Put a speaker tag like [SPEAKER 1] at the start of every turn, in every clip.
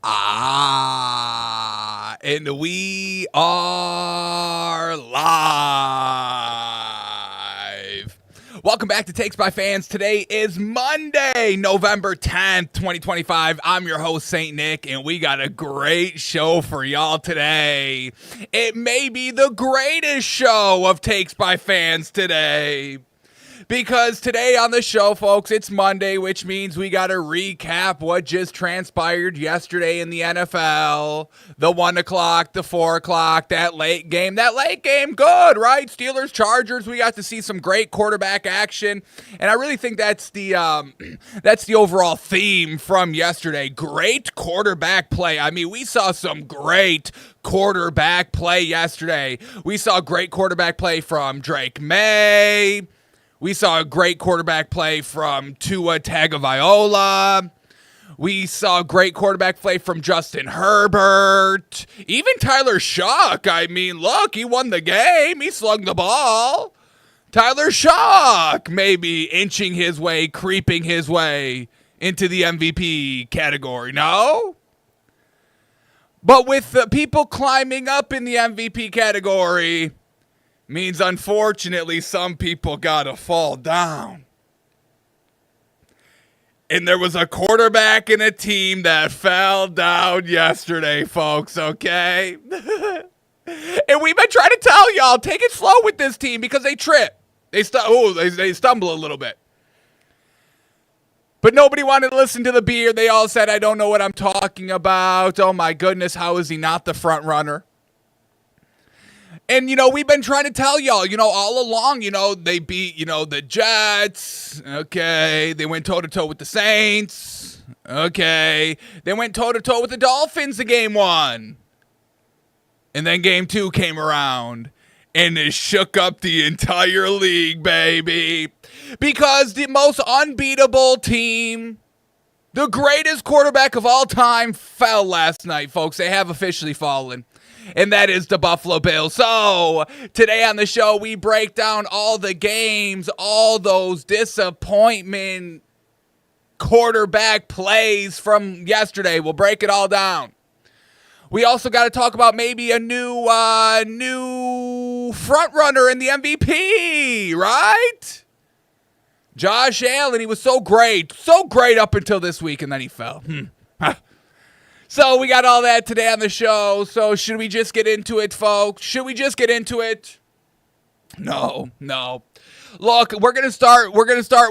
[SPEAKER 1] And we are live. Welcome back to Takes by Fans. Today is Monday, November 10th, 2025. I'm your host, St. Nick, and we got a great show for y'all today. It may be the greatest show of Takes by Fans today. Because today on the show, folks, it's Monday, which means we got to recap what just transpired yesterday in the NFL. The 1 o'clock, the 4 o'clock, that late game. That late game, good, right? Steelers, Chargers, we got to see some great quarterback action. And I really think that's the overall theme from yesterday. Great quarterback play. I mean, we saw some great quarterback play yesterday. We saw great quarterback play from Drake May. We saw a great quarterback play from Tua Tagovailoa. We saw a great quarterback play from Justin Herbert. Even Tyler Shough. I mean, look, he won the game. He slung the ball. Tyler Shough maybe inching his way, creeping his way into the MVP category. No? But with the people climbing up in the MVP category, means unfortunately some people gotta fall down. And there was a quarterback in a team that fell down yesterday, folks, okay? And we've been trying to tell y'all, take it slow with this team because they trip. They stumble a little bit. But nobody wanted to listen to the beard. They all said, I don't know what I'm talking about. Oh my goodness, how is he not the front runner? And, we've been trying to tell y'all, all along, they beat, the Jets. Okay. They went toe-to-toe with the Saints. Okay. They went toe-to-toe with the Dolphins in game 1. And then game 2 came around. And it shook up the entire league, baby. Because the most unbeatable team, the greatest quarterback of all time, fell last night, folks. They have officially fallen. And that is the Buffalo Bills. So, today on the show, we break down all the games, all those disappointment quarterback plays from yesterday. We'll break it all down. We also got to talk about maybe a new front runner in the MVP, right? Josh Allen, he was so great up until this week, and then he fell. So we got all that today on the show. So should we just get into it, folks? Should we just get into it? No. Look, we're gonna start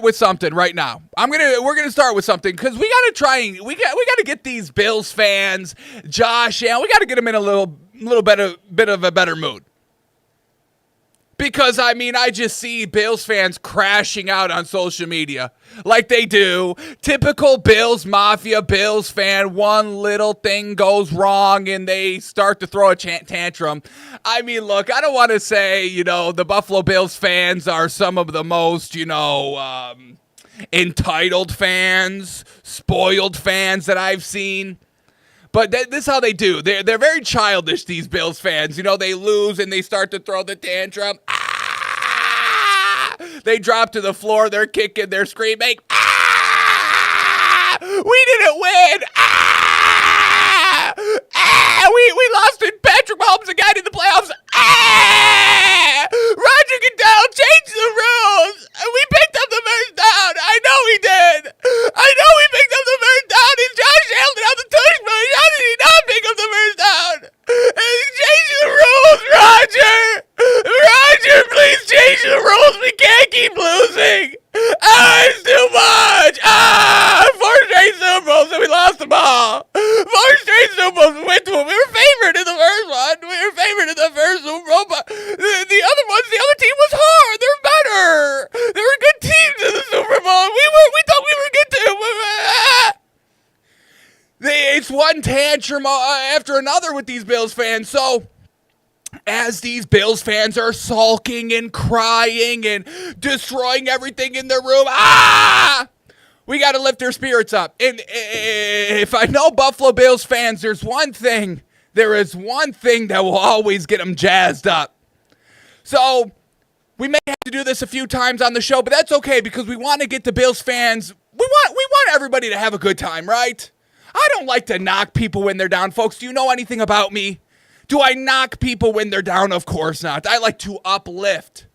[SPEAKER 1] with something right now. We're gonna start with something because we gotta get these Bills fans, Josh Allen, we gotta get them in a little bit of a better mood. Because, I just see Bills fans crashing out on social media like they do. Typical Bills Mafia, Bills fan, one little thing goes wrong and they start to throw a tantrum. Look, I don't want to say, the Buffalo Bills fans are some of the most, entitled fans, spoiled fans that I've seen. But this is how they do. They're very childish, these Bills fans. They lose and they start to throw the tantrum. Ah! They drop to the floor. They're kicking. They're screaming. Ah! We didn't win. Ah! Ah! We lost in Patrick Mahomes again in the playoffs. Ah! Roger Goodell changed the rules. We picked up the first down. I know he did. I know we picked up the first down. It's Josh Allen out the touch, but how did he not pick up the first down? Change the rules, Roger. Roger, please change the rules. We can't keep losing. It's too much. 4 straight Super Bowls and we lost the ball. 4 straight Super Bowls we went to them. We were favored in the first one. We were favored in the first Super Bowl, but the other team was hard. They're better. They were good teams in the Super Bowl. We thought we were good too. It's one tantrum after another with these Bills fans. So, as these Bills fans are sulking and crying and destroying everything in their room, we got to lift their spirits up. And if I know Buffalo Bills fans, there is one thing that will always get them jazzed up. So, we may have to do this a few times on the show, but that's okay because we want to get the Bills fans, we want everybody to have a good time, right? I don't like to knock people when they're down, folks. Do you know anything about me? Do I knock people when they're down? Of course not. I like to uplift.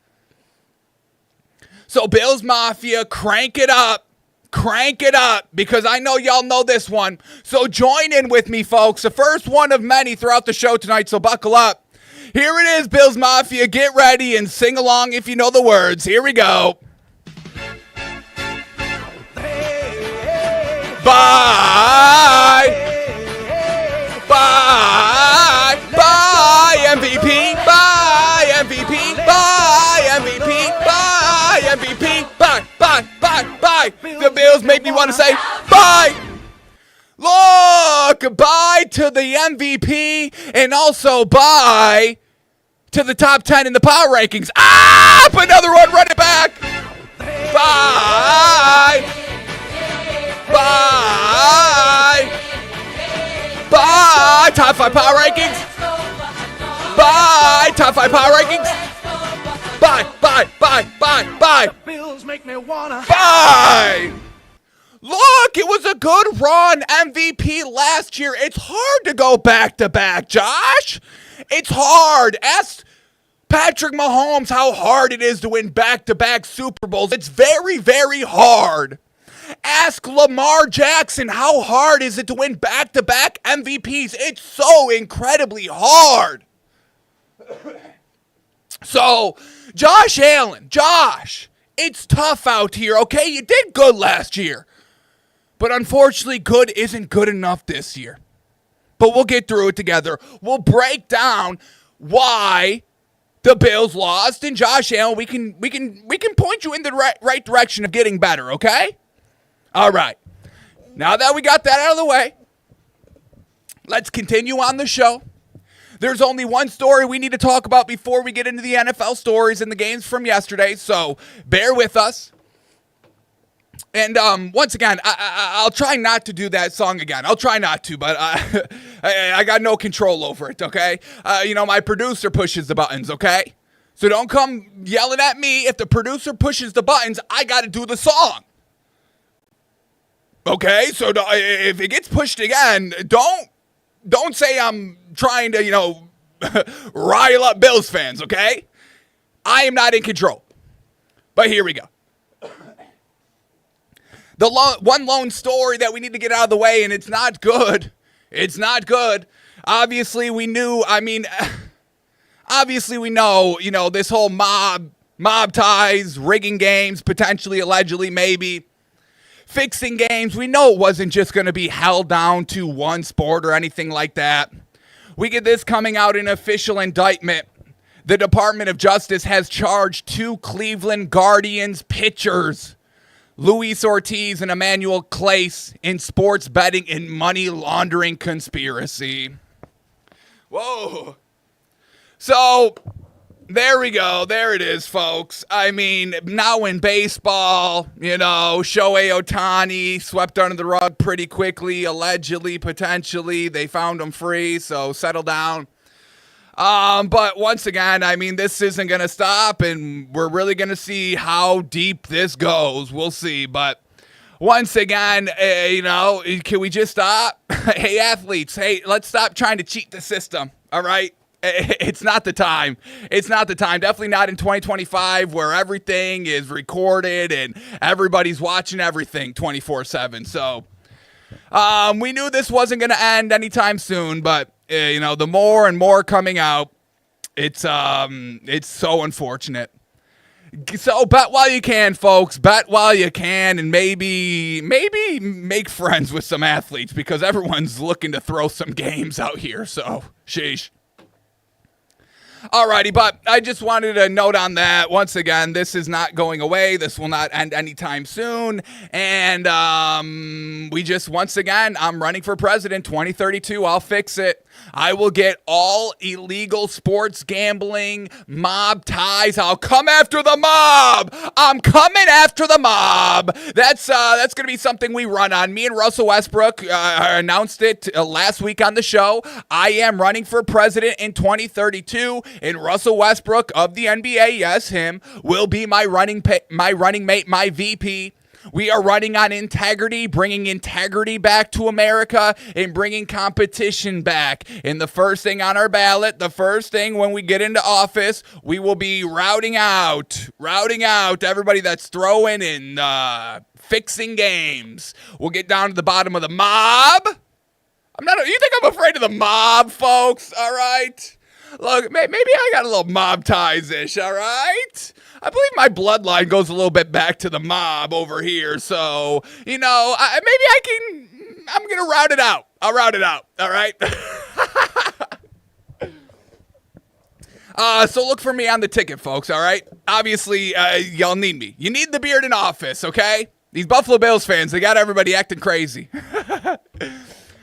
[SPEAKER 1] So Bills Mafia, crank it up. Crank it up, because I know y'all know this one. So join in with me, folks. The first one of many throughout the show tonight, so buckle up. Here it is, Bills Mafia. Get ready and sing along if you know the words. Here we go. Bye. Bye. Bye, MVP. Bye, MVP. Bye, MVP. Bye, MVP. Bye, bye, bye, bye. The Bills make me want to say bye. Look, bye to the MVP and also bye to the top 10 in the power rankings. Ah, another one, run it back. Bye. Bye. Bye. Top 5 power rankings. Bye. Top 5 power rankings. Bye, bye, bye, bye, bye.
[SPEAKER 2] Bills make me wanna.
[SPEAKER 1] Bye. Look, it was a good run, MVP last year. It's hard to go back to back, Josh. It's hard. Ask Patrick Mahomes how hard it is to win back to back Super Bowls. It's very, very hard. Ask Lamar Jackson how hard is it to win back to back MVPs. It's so incredibly hard. So, Josh Allen, it's tough out here, okay? You did good last year. But unfortunately, good isn't good enough this year. But we'll get through it together. We'll break down why the Bills lost, and Josh Allen, we can point you in the right direction of getting better, okay? All right. Now that we got that out of the way, let's continue on the show. There's only one story we need to talk about before we get into the NFL stories and the games from yesterday, so bear with us. And once again, I'll try not to do that song again. I'll try not to, but I got no control over it, okay? My producer pushes the buttons, okay? So don't come yelling at me. If the producer pushes the buttons, I got to do the song. Okay? So if it gets pushed again, don't say I'm trying to, rile up Bills fans, okay? I am not in control. But here we go. The one lone story that we need to get out of the way, and it's not good. It's not good. Obviously, we know, this whole mob ties, rigging games, potentially, allegedly, maybe, fixing games. We know it wasn't just going to be held down to one sport or anything like that. We get this coming out in official indictment. The Department of Justice has charged 2 Cleveland Guardians pitchers, Luis Ortiz and Emmanuel Clase, in sports betting and money laundering conspiracy. Whoa. So, there we go. There it is, folks. Now in baseball, Shohei Ohtani swept under the rug pretty quickly, allegedly, potentially. They found him free, so settle down. But once again, this isn't going to stop, and we're really going to see how deep this goes. We'll see. But once again, can we just stop? Hey, athletes, let's stop trying to cheat the system, all right? It's not the time. It's not the time. Definitely not in 2025 where everything is recorded and everybody's watching everything 24/7. So we knew this wasn't going to end anytime soon, but the more and more coming out, it's so unfortunate. So bet while you can, folks. Bet while you can, and maybe make friends with some athletes, because everyone's looking to throw some games out here. So, sheesh. Alrighty, but I just wanted to note on that. Once again, this is not going away. This will not end anytime soon. And once again, I'm running for president 2032. I'll fix it. I will get all illegal sports gambling, mob ties. I'll come after the mob. I'm coming after the mob. That's going to be something we run on. Me and Russell Westbrook announced it last week on the show. I am running for president in 2032, and Russell Westbrook of the NBA, yes, him, will be my running mate, my VP. We are running on integrity, bringing integrity back to America and bringing competition back. And the first thing on our ballot, the first thing when we get into office, we will be routing out everybody that's throwing and fixing games. We'll get down to the bottom of the mob. You think I'm afraid of the mob, folks? All right. Look, maybe I got a little mob ties-ish, all right? I believe my bloodline goes a little bit back to the mob over here, so, I'm going to route it out. I'll route it out, all right? So look for me on the ticket, folks, all right? Obviously, y'all need me. You need the beard in office, okay? These Buffalo Bills fans, they got everybody acting crazy.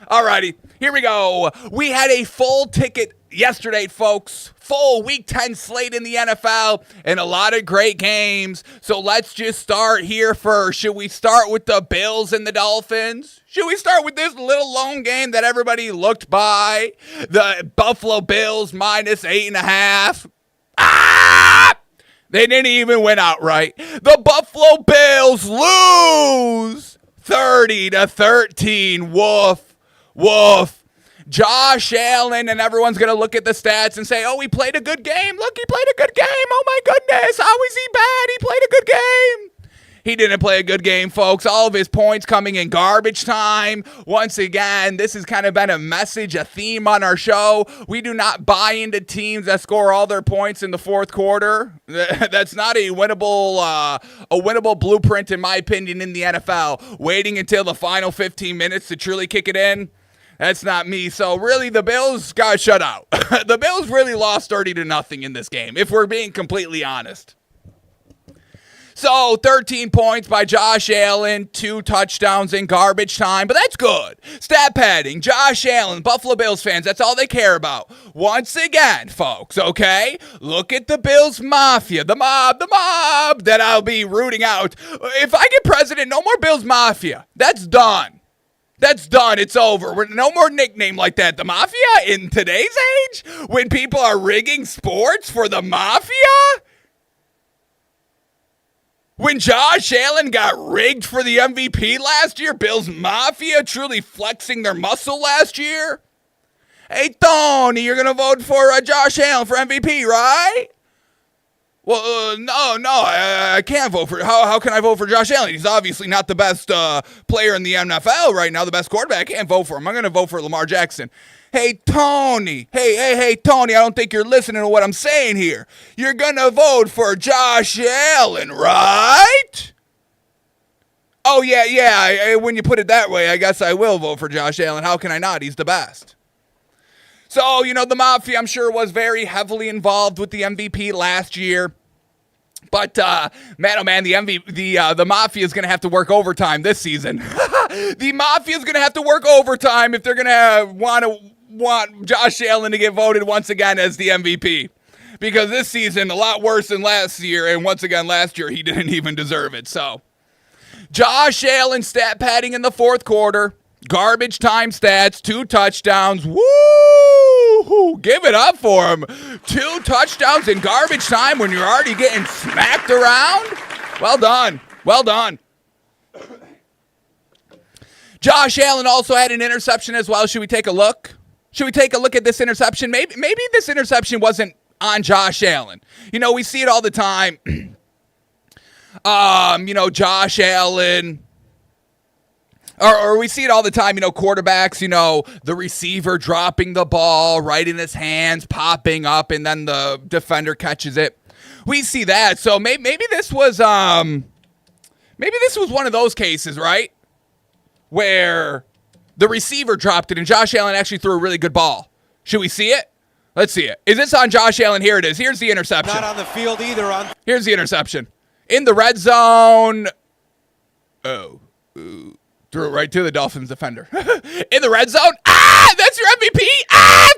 [SPEAKER 1] Alrighty, here we go. We had a full ticket yesterday, folks. Full Week 10 slate in the NFL and a lot of great games. So let's just start here first. Should we start with the Bills and the Dolphins? Should we start with this little lone game that everybody looked by? The Buffalo Bills minus 8.5. They didn't even win outright. The Buffalo Bills lose 30-13. Woof. Josh Allen, and everyone's going to look at the stats and say, oh, he played a good game. Look, he played a good game. Oh, my goodness. How is he bad? He played a good game. He didn't play a good game, folks. All of his points coming in garbage time. Once again, this has kind of been a message, a theme on our show. We do not buy into teams that score all their points in the fourth quarter. That's not a winnable blueprint, in my opinion, in the NFL. Waiting until the final 15 minutes to truly kick it in. That's not me. So really, the Bills got shut out. The Bills really lost 30-0 in this game, if we're being completely honest. So 13 points by Josh Allen, 2 touchdowns in garbage time, but that's good. Stat padding, Josh Allen, Buffalo Bills fans, that's all they care about. Once again, folks, okay? Look at the Bills Mafia, the mob that I'll be rooting out. If I get president, no more Bills Mafia. That's done. That's done. It's over. No more nickname like that. The Mafia in today's age, when people are rigging sports for the Mafia? When Josh Allen got rigged for the MVP last year, Bills Mafia truly flexing their muscle last year? Hey, Tony, you're going to vote for Josh Allen for MVP, right? Well, no, I can't vote for. How can I vote for Josh Allen? He's obviously not the best player in the NFL right now, the best quarterback. I can't vote for him. I'm going to vote for Lamar Jackson. Hey, Tony. Hey, Tony, I don't think you're listening to what I'm saying here. You're going to vote for Josh Allen, right? Oh, yeah. When you put it that way, I guess I will vote for Josh Allen. How can I not? He's the best. So, the Mafia, I'm sure, was very heavily involved with the MVP last year. But, the Mafia is going to have to work overtime this season. The Mafia is going to have to work overtime if they're going to want Josh Allen to get voted once again as the MVP. Because this season, a lot worse than last year, and once again, last year, he didn't even deserve it. So, Josh Allen stat padding in the fourth quarter. Garbage time stats, 2 touchdowns. Woo! Give it up for him. 2 touchdowns in garbage time when you're already getting smacked around. Well done. Josh Allen also had an interception as well. Should we take a look? Should we take a look at this interception? Maybe this interception wasn't on Josh Allen. We see it all the time. Josh Allen. Or we see it all the time, quarterbacks, the receiver dropping the ball right in his hands, popping up, and then the defender catches it. We see that. So maybe this was one of those cases, right? Where the receiver dropped it and Josh Allen actually threw a really good ball. Should we see it? Let's see it. Is this on Josh Allen? Here it is. Here's the interception.
[SPEAKER 2] Not on the field either.
[SPEAKER 1] Here's the interception. In the red zone. Threw it right to the Dolphins defender. In the red zone. That's your MVP.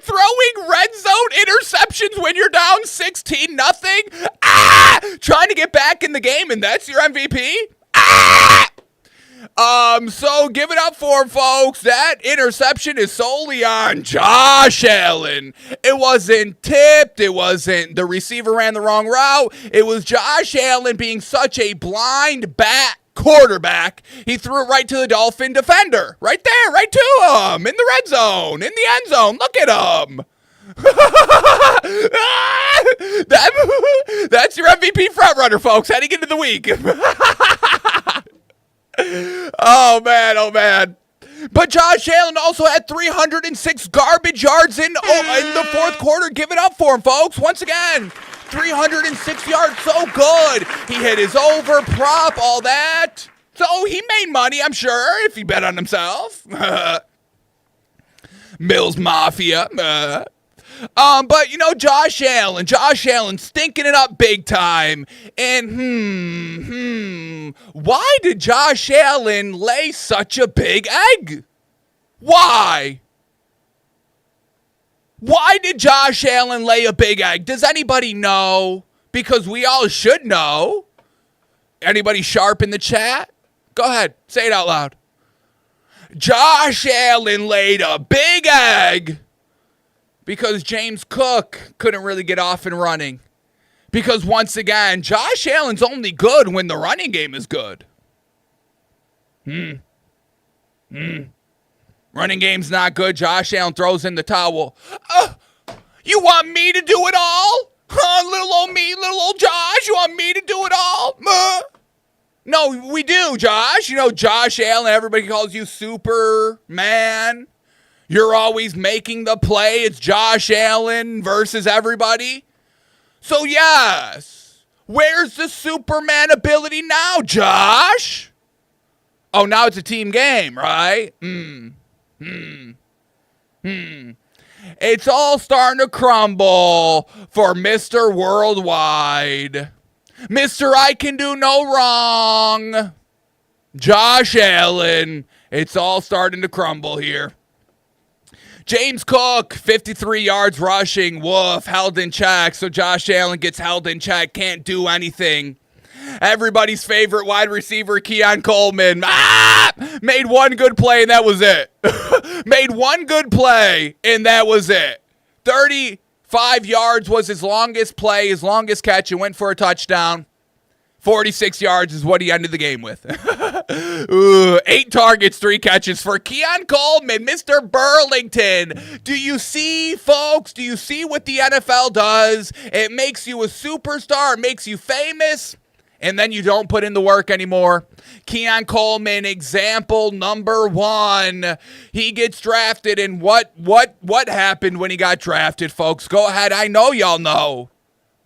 [SPEAKER 1] Throwing red zone interceptions when you're down 16-0. Trying to get back in the game, and that's your MVP. So give it up for him, folks. That interception is solely on Josh Allen. It wasn't tipped. It wasn't the receiver ran the wrong route. It was Josh Allen being such a blind bat quarterback. He threw it right to the Dolphin defender. Right there, right to him. In the red zone, in the end zone. Look at him. That's your MVP frontrunner, folks, heading into the week. Oh, man. But Josh Allen also had 306 garbage yards in the fourth quarter. Give it up for him, folks. Once again, 306 yards, so good. He hit his over, prop, all that. So he made money, I'm sure, if he bet on himself. Bills Mafia. But, Josh Allen stinking it up big time. And, why did Josh Allen lay such a big egg? Why? Why did Josh Allen lay a big egg? Does anybody know? Because we all should know. Anybody sharp in the chat? Go ahead, say it out loud. Josh Allen laid a big egg because James Cook couldn't really get off and running. Because once again, Josh Allen's only good when the running game is good. Running game's not good. Josh Allen throws in the towel. You want me to do it all? Little old me, little old Josh, you want me to do it all? No, we do, Josh. Josh Allen, everybody calls you Superman. You're always making the play. It's Josh Allen versus everybody. So, yes. Where's the Superman ability now, Josh? Oh, now it's a team game, right? It's all starting to crumble for Mr. Worldwide. Mr. I can do no wrong. Josh Allen. It's all starting to crumble here. James Cook, 53 yards rushing. Woof, held in check. So Josh Allen gets held in check. Can't do anything. Everybody's favorite wide receiver, Keon Coleman. Made one good play, and that was it. Made one good play, and that was it. 35 yards was his longest play, his longest catch, and went for a touchdown. 46 yards is what he ended the game with. 8 targets, 3 catches for Keon Coleman, Mr. Burlington. Do you see, folks? Do you see what the NFL does? It makes you a superstar. It makes you famous. And then you don't put in the work anymore. Keon Coleman, example number 1. He gets drafted, and what happened when he got drafted, folks? Go ahead. I know y'all know.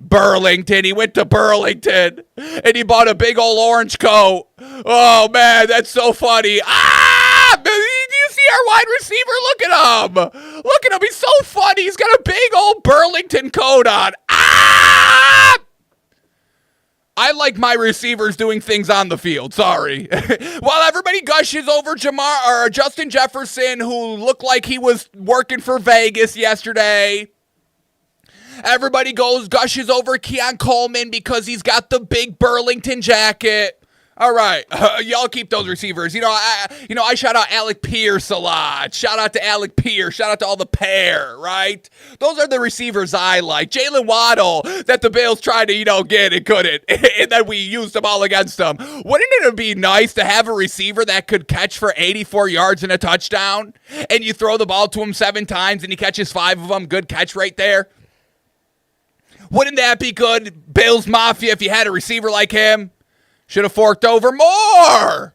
[SPEAKER 1] Burlington. He went to Burlington, and he bought a big old orange coat. Oh, man, that's so funny. Do you see our wide receiver? Look at him. Look at him. He's so funny. He's got a big old Burlington coat on. I like my receivers doing things on the field. Sorry. While everybody gushes over Justin Jefferson, who looked like he was working for Vegas yesterday. Everybody gushes over Keon Coleman because he's got the big Burlington jacket. All right, y'all keep those receivers. I shout out Alec Pierce a lot. Shout out to Alec Pierce. Shout out to all the pair, right? Those are the receivers I like. Jalen Waddle, that the Bills tried to, get and couldn't, and then we used them all against them. Wouldn't it be nice to have a receiver that could catch for 84 yards and a touchdown, and you throw the ball to him 7 times and he catches 5 of them? Good catch right there. Wouldn't that be good, Bills Mafia, if you had a receiver like him? Should have forked over more.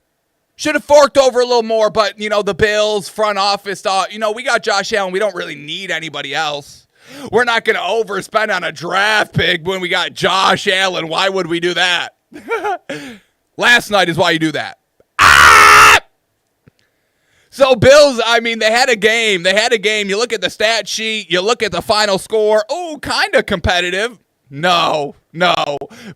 [SPEAKER 1] Should have forked over a little more, but, the Bills front office thought, we got Josh Allen. We don't really need anybody else. We're not going to overspend on a draft pick when we got Josh Allen. Why would we do that? Last night is why you do that. So Bills, they had a game. You look at the stat sheet. You look at the final score. Oh, kind of competitive. No.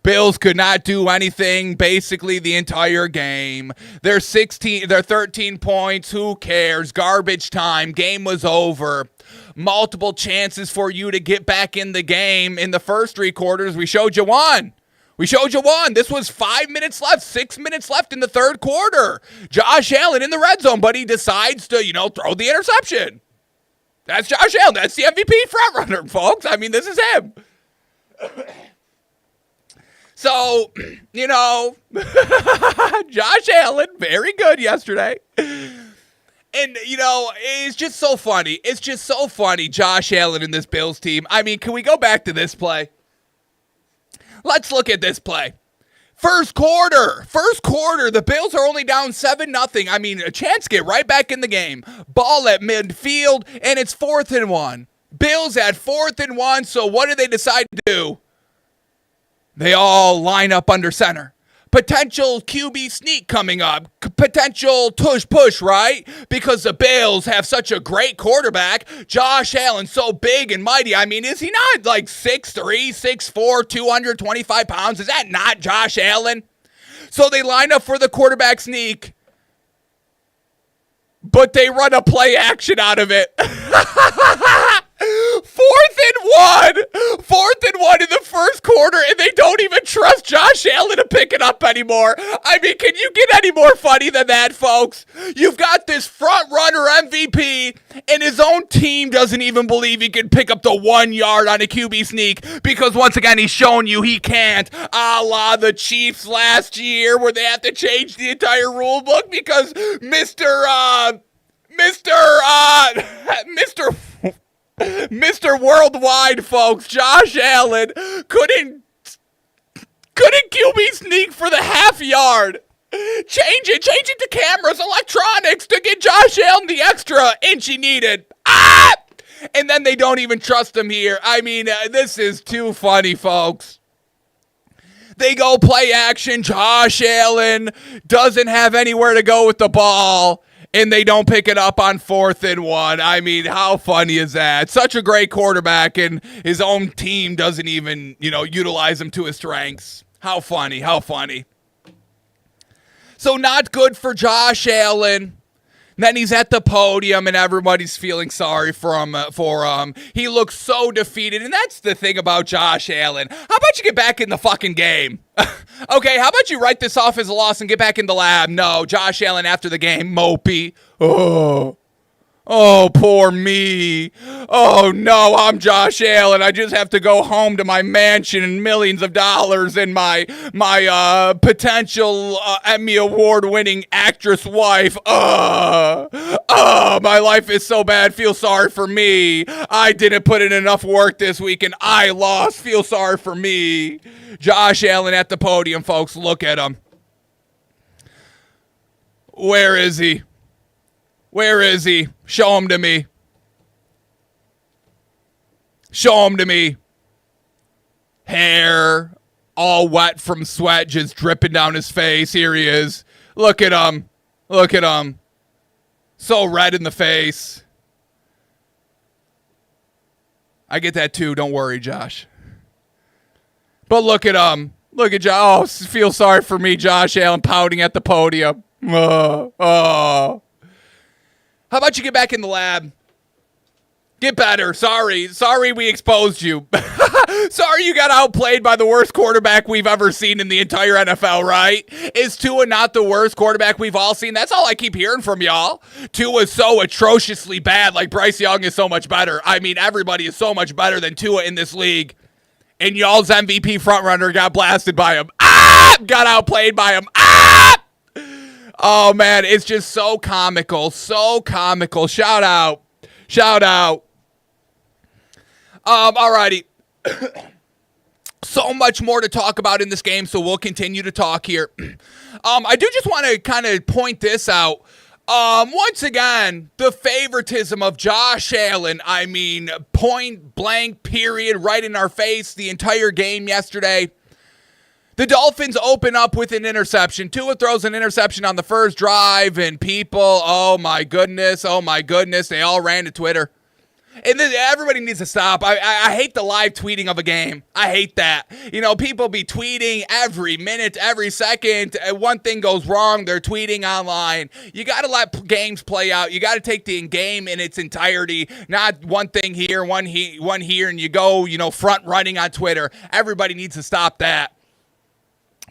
[SPEAKER 1] Bills could not do anything basically the entire game. They're 13 points. Who cares? Garbage time. Game was over. Multiple chances for you to get back in the game. In the first 3 quarters, we showed you one. This was 5 minutes left, 6 minutes left in the third quarter. Josh Allen in the red zone, but he decides to, throw the interception. That's Josh Allen. That's the MVP frontrunner, folks. This is him. So, Josh Allen, very good yesterday. And, you know, it's just so funny. It's just so funny, Josh Allen and this Bills team. I mean, can we go back to this play? Let's look at this play. First quarter, the Bills are only down 7-0. I mean, a chance to get right back in the game. Ball at midfield, and it's 4th and 1. Bills at 4th and 1, so what do they decide to do? They all line up under center. Potential QB sneak coming up. Potential tush push, right? Because the Bills have such a great quarterback. Josh Allen, so big and mighty. I mean, is he not like 6'3", 6'4", 225 pounds? Is that not Josh Allen? So they line up for the quarterback sneak. But they run a play action out of it. 4th and 1 in the first quarter, and they don't even trust Josh Allen to pick it up anymore. I mean, can you get any more funny than that, folks? You've got this front runner MVP, and his own team doesn't even believe he can pick up the 1 yard on a QB sneak, because once again, he's shown you he can't, a la the Chiefs last year, where they have to change the entire rule book because Mr. Worldwide, folks, Josh Allen couldn't QB sneak for the half yard. Change it to cameras, electronics to get Josh Allen the extra inch he needed. And then they don't even trust him here. I mean, this is too funny, folks. They go play action. Josh Allen doesn't have anywhere to go with the ball. And they don't pick it up on 4th and 1. I mean, how funny is that? Such a great quarterback, and his own team doesn't even, utilize him to his strengths. How funny. So not good for Josh Allen. Then he's at the podium, and everybody's feeling sorry for him. He looks so defeated, and that's the thing about Josh Allen. How about you get back in the fucking game? Okay, how about you write this off as a loss and get back in the lab? No, Josh Allen after the game, mopey. Oh, poor me. Oh, no, I'm Josh Allen. I just have to go home to my mansion and millions of dollars and my potential Emmy Award-winning actress wife. My life is so bad. Feel sorry for me. I didn't put in enough work this week and I lost. Feel sorry for me. Josh Allen at the podium, folks. Look at him. Where is he? Where is he? Show him to me. Show him to me. Hair all wet from sweat just dripping down his face. Here he is. Look at him. Look at him. So red in the face. I get that too. Don't worry, Josh. But look at him. Look at Josh. Oh, feel sorry for me, Josh Allen, pouting at the podium. How about you get back in the lab? Get better. Sorry we exposed you. Sorry you got outplayed by the worst quarterback we've ever seen in the entire NFL, right? Is Tua not the worst quarterback we've all seen? That's all I keep hearing from y'all. Tua is so atrociously bad, like Bryce Young is so much better. I mean, everybody is so much better than Tua in this league. And y'all's MVP frontrunner got blasted by him. Got outplayed by him. Oh, man, it's just so comical. So comical. Shout out. Alrighty. So much more to talk about in this game, so we'll continue to talk here. I do just want to kind of point this out. Once again, the favoritism of Josh Allen. I mean, point blank, period, right in our face the entire game yesterday. The Dolphins open up with an interception. Tua throws an interception on the first drive, and people, oh my goodness, they all ran to Twitter. And everybody needs to stop. I hate the live tweeting of a game. I hate that. People be tweeting every minute, every second. One thing goes wrong, they're tweeting online. You got to let games play out. You got to take the game in its entirety, not one thing here, one here, and you go, front running on Twitter. Everybody needs to stop that.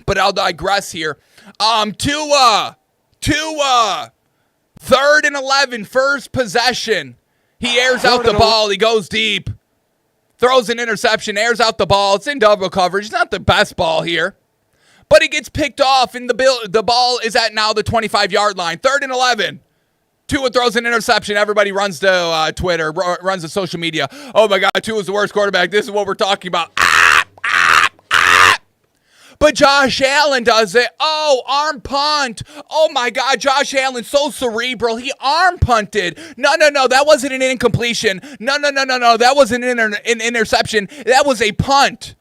[SPEAKER 1] But I'll digress here. Tua, 3rd and 11, first possession. He airs out the ball. He goes deep. Throws an interception, airs out the ball. It's in double coverage. It's not the best ball here. But he gets picked off, and the ball is at now the 25-yard line. 3rd and 11. Tua throws an interception. Everybody runs to Twitter, runs to social media. Oh, my God, Tua's the worst quarterback. This is what we're talking about. But Josh Allen does it. Oh, arm punt. Oh, my God, Josh Allen, so cerebral. He arm punted. No. That wasn't an incompletion. No. That wasn't an interception. That was a punt.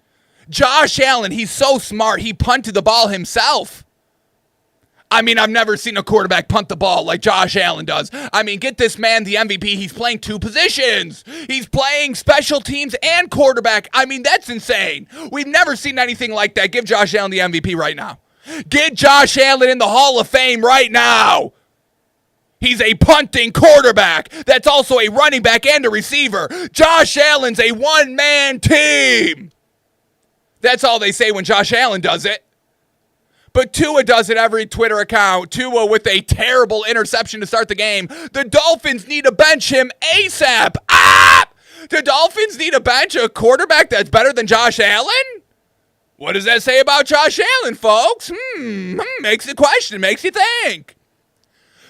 [SPEAKER 1] Josh Allen, he's so smart. He punted the ball himself. I mean, I've never seen a quarterback punt the ball like Josh Allen does. I mean, get this man the MVP. He's playing 2 positions. He's playing special teams and quarterback. I mean, that's insane. We've never seen anything like that. Give Josh Allen the MVP right now. Get Josh Allen in the Hall of Fame right now. He's a punting quarterback that's also a running back and a receiver. Josh Allen's a one-man team. That's all they say when Josh Allen does it. But Tua does it every Twitter account. Tua with a terrible interception to start the game. The Dolphins need to bench him ASAP. The Dolphins need to bench a quarterback that's better than Josh Allen? What does that say about Josh Allen, folks? Makes you question, makes you think.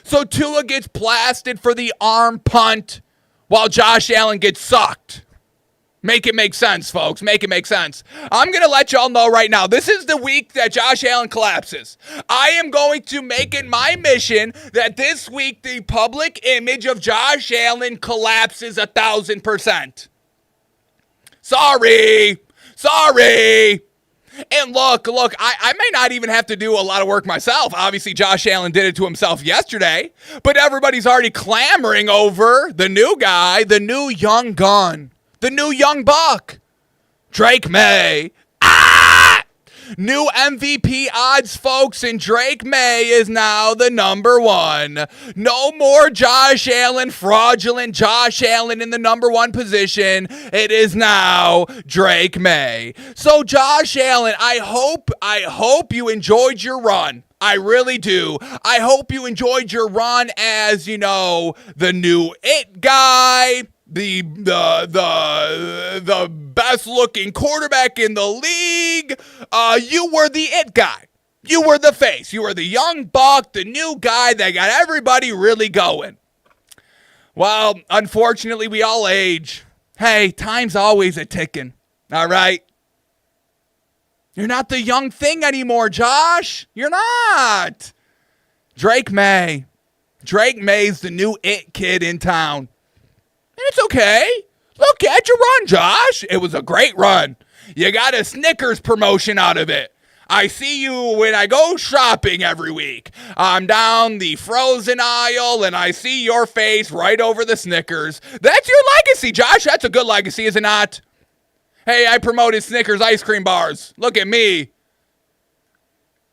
[SPEAKER 1] So Tua gets blasted for the arm punt while Josh Allen gets sucked. Make it make sense, folks. Make it make sense. I'm going to let y'all know right now, this is the week that Josh Allen collapses. I am going to make it my mission that this week the public image of Josh Allen collapses 1,000%. Sorry. And look, I may not even have to do a lot of work myself. Obviously, Josh Allen did it to himself yesterday, but everybody's already clamoring over the new guy, the new young gun. The new young buck, Drake May. New MVP odds, folks, and Drake May is now the number 1. No more Josh Allen, fraudulent Josh Allen in the number 1 position. It is now Drake May. So Josh Allen, I hope you enjoyed your run. I really do. I hope you enjoyed your run as, the new it guy. The best looking quarterback in the league. You were the it guy. You were the face. You were the young buck, the new guy that got everybody really going. Well, unfortunately, we all age. Hey, time's always a ticking. All right? You're not the young thing anymore, Josh. You're not. Drake May. Drake May's the new it kid in town. And it's okay. Look at your run, Josh. It was a great run. You got a Snickers promotion out of it. I see you when I go shopping every week. I'm down the frozen aisle, and I see your face right over the Snickers. That's your legacy, Josh. That's a good legacy, is it not? Hey, I promoted Snickers ice cream bars. Look at me.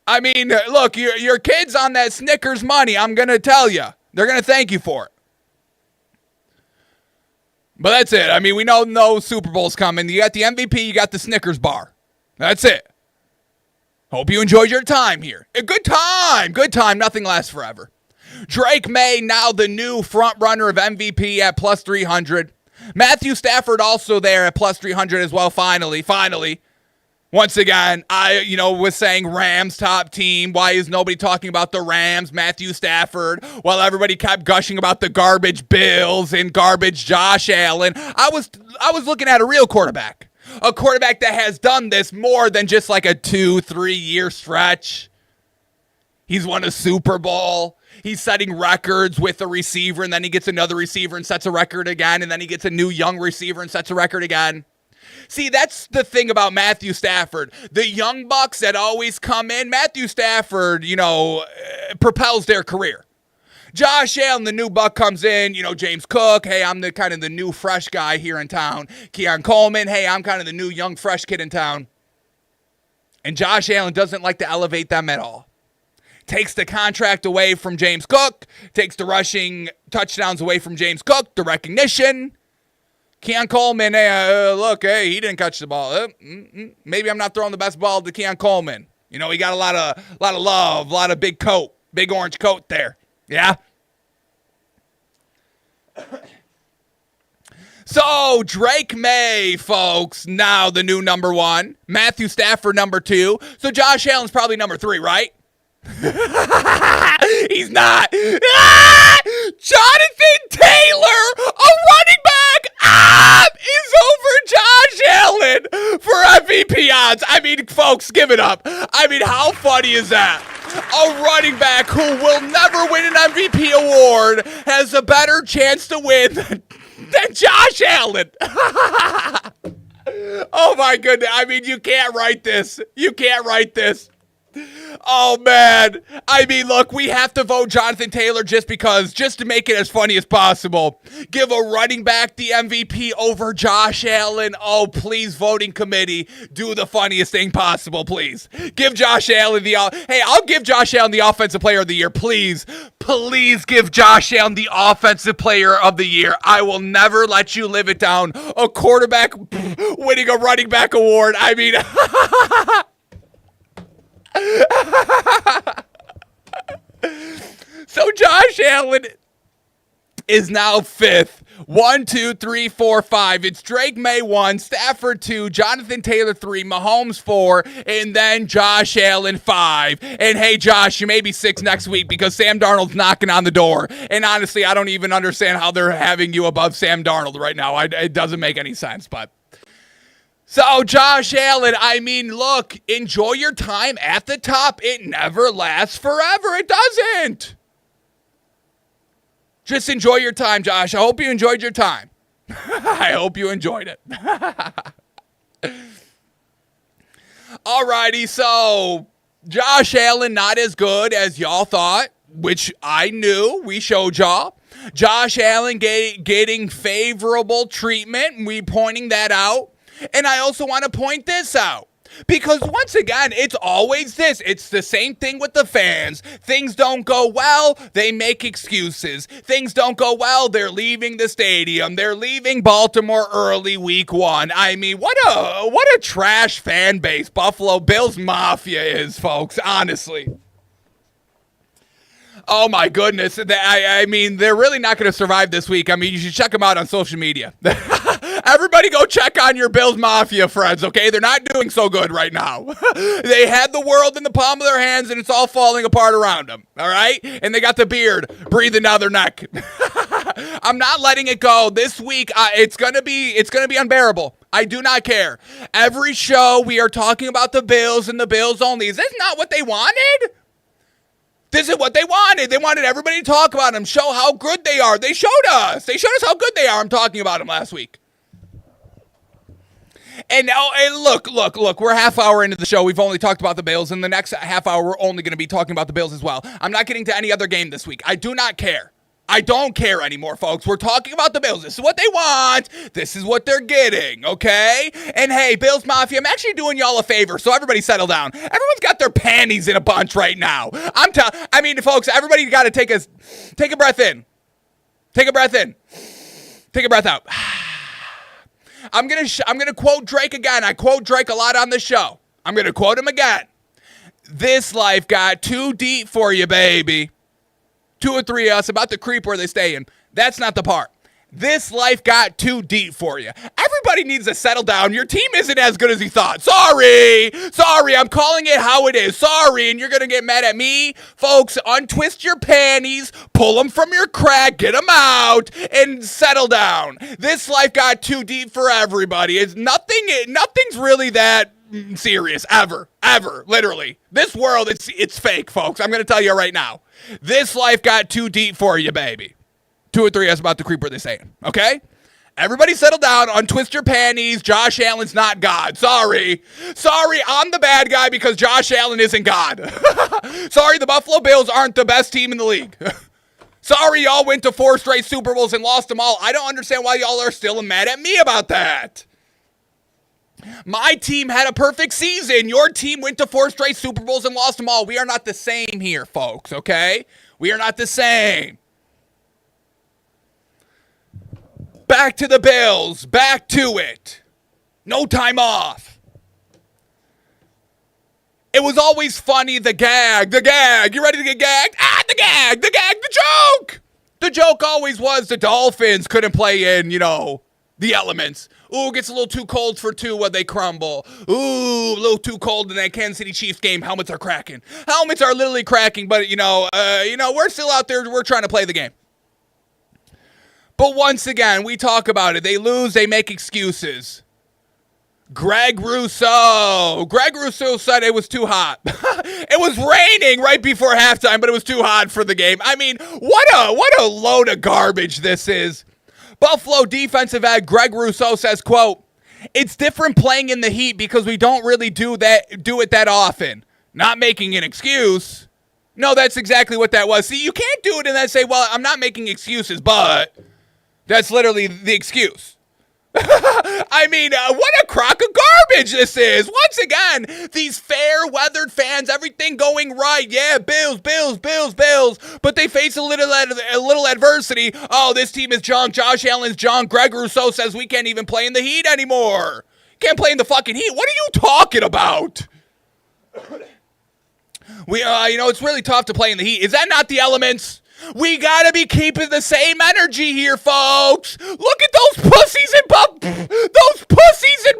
[SPEAKER 1] I mean, look, your kid's on that Snickers money. I'm going to tell you. They're going to thank you for it. But that's it. I mean, we know no Super Bowl's coming. You got the MVP, you got the Snickers bar. That's it. Hope you enjoyed your time here. A good time. Nothing lasts forever. Drake May, now the new front runner of MVP at plus 300. Matthew Stafford also there at plus 300 as well, finally. Once again, I was saying Rams top team. Why is nobody talking about the Rams, Matthew Stafford, while everybody kept gushing about the garbage Bills and garbage Josh Allen? I was looking at a real quarterback. A quarterback that has done this more than just like a 2-3 year stretch. He's won a Super Bowl. He's setting records with a receiver, and then he gets another receiver and sets a record again, and then he gets a new young receiver and sets a record again. See, that's the thing about Matthew Stafford. The young bucks that always come in, Matthew Stafford, propels their career. Josh Allen, the new buck, comes in, James Cook, hey, I'm the kind of the new fresh guy here in town. Keon Coleman, hey, I'm kind of the new young fresh kid in town. And Josh Allen doesn't like to elevate them at all. Takes the contract away from James Cook, takes the rushing touchdowns away from James Cook, the recognition. Keon Coleman, hey, he didn't catch the ball. Maybe I'm not throwing the best ball to Keon Coleman. He got a lot of love, a lot of big orange coat there. Yeah. So, Drake May, folks, now the new number 1. Matthew Stafford, number 2. So, Josh Allen's probably number 3, right? He's not. Jonathan Taylor, a running back, is over Josh Allen for MVP odds. I mean, folks, give it up. I mean, how funny is that? A running back who will never win an MVP award has a better chance to win than Josh Allen. Oh, my goodness. I mean, you can't write this. You can't write this. Oh, man. I mean, look, we have to vote Jonathan Taylor just to make it as funny as possible. Give a running back the MVP over Josh Allen. Oh, please, voting committee, do the funniest thing possible, please. Give Josh Allen I'll give Josh Allen the Offensive Player of the Year, please. Please give Josh Allen the Offensive Player of the Year. I will never let you live it down. A quarterback winning a running back award. I mean... So Josh Allen is now 5th. 1, 2, 3, 4, 5. It's Drake May 1, Stafford 2, Jonathan Taylor 3, Mahomes 4, and then Josh Allen 5. And hey, Josh, you may be 6 next week because Sam Darnold's knocking on the door. And honestly, I don't even understand how they're having you above Sam Darnold right now. It doesn't make any sense, but... So, Josh Allen, I mean, look, enjoy your time at the top. It never lasts forever. It doesn't. Just enjoy your time, Josh. I hope you enjoyed your time. I hope you enjoyed it. Alrighty, so Josh Allen not as good as y'all thought, which I knew. We showed y'all. Josh Allen getting favorable treatment. We pointing that out. And I also want to point this out. Because once again, it's always this. It's the same thing with the fans. Things don't go well, they make excuses. Things don't go well, they're leaving the stadium. They're leaving Baltimore early week 1. I mean, what a trash fan base Buffalo Bills Mafia is, folks, honestly. Oh, my goodness. I mean, they're really not going to survive this week. I mean, you should check them out on social media. Everybody go check on your Bills Mafia friends, okay? They're not doing so good right now. They had the world in the palm of their hands, and it's all falling apart around them, all right? And they got the beard breathing down their neck. I'm not letting it go. This week, it's gonna be unbearable. I do not care. Every show, we are talking about the Bills and the Bills only. Is this not what they wanted? This is what they wanted. They wanted everybody to talk about them, show how good they are. They showed us. They showed us how good they are. I'm talking about them last week. And now, look, we're a half hour into the show. We've only talked about the Bills. In the next half hour, we're only going to be talking about the Bills as well. I'm not getting to any other game this week. I do not care. I don't care anymore, folks. We're talking about the Bills. This is what they want. This is what they're getting, okay? And hey, Bills Mafia, I'm actually doing y'all a favor, so everybody settle down. Everyone's got their panties in a bunch right now. I mean, folks, everybody got to take a breath in. Take a breath in. Take a breath out. I'm gonna quote Drake again. I quote Drake a lot on the show. I'm gonna quote him again. This life got too deep for you, baby. 2 or 3 of us about to creep where they staying. That's not the part. This life got too deep for you. Everybody needs to settle down. Your team isn't as good as you thought. Sorry, I'm calling it how it is. Sorry, and you're going to get mad at me? Folks, untwist your panties, pull them from your crack, get them out, and settle down. This life got too deep for everybody. Nothing's really that serious, ever, literally. This world, it's fake, folks. I'm going to tell you right now. This life got too deep for you, baby. 2 or 3 of us about to creep where they saying, okay? Everybody settle down, untwist your panties. Josh Allen's not God. Sorry, I'm the bad guy because Josh Allen isn't God. Sorry, the Buffalo Bills aren't the best team in the league. Sorry, y'all went to 4 straight Super Bowls and lost them all. I don't understand why y'all are still mad at me about that. My team had a perfect season. Your team went to 4 straight Super Bowls and lost them all. We are not the same here, folks, okay? We are not the same. Back to the Bills. Back to it. No time off. It was always funny, the gag. You ready to get gagged? The gag, the joke. The joke always was the Dolphins couldn't play in, The elements. Ooh, gets a little too cold for two when they crumble. Ooh, a little too cold in that Kansas City Chiefs game. Helmets are cracking. Helmets are literally cracking, but we're still out there. We're trying to play the game. But once again, we talk about it. They lose, they make excuses. Greg Rousseau said it was too hot. It was raining right before halftime, but it was too hot for the game. I mean, what a load of garbage this is. Buffalo defensive end Greg Rousseau says, quote, "It's different playing in the heat because we don't really do it that often." Not making an excuse. No, that's exactly what that was. See, you can't do it and then say, well, I'm not making excuses, but that's literally the excuse. I mean, what a crock of garbage this is. Once again, these fair-weathered fans, everything going right. Yeah, Bills. But they face a little adversity. Oh, this team is junk. Josh Allen's junk. Greg Rousseau says we can't even play in the heat anymore. Can't play in the fucking heat. What are you talking about? It's really tough to play in the heat. Is that not the elements? We gotta be keeping the same energy here, folks. Look at those pussies in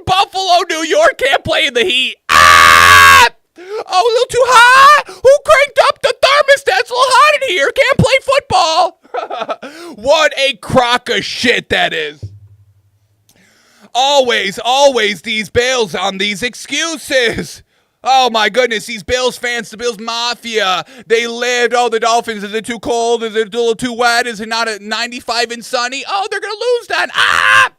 [SPEAKER 1] Buffalo, New York can't play in the heat. Ah! Oh, a little too hot? Who cranked up the thermostat? It's a little hot in here. Can't play football. What a crock of shit that is. Always these Bills on these excuses. Oh my goodness, these Bills fans, the Bills Mafia, they lived. Oh, the Dolphins, is it too cold? Is it a little too wet? Is it not at 95 and sunny? Oh, they're going to lose then. Ah!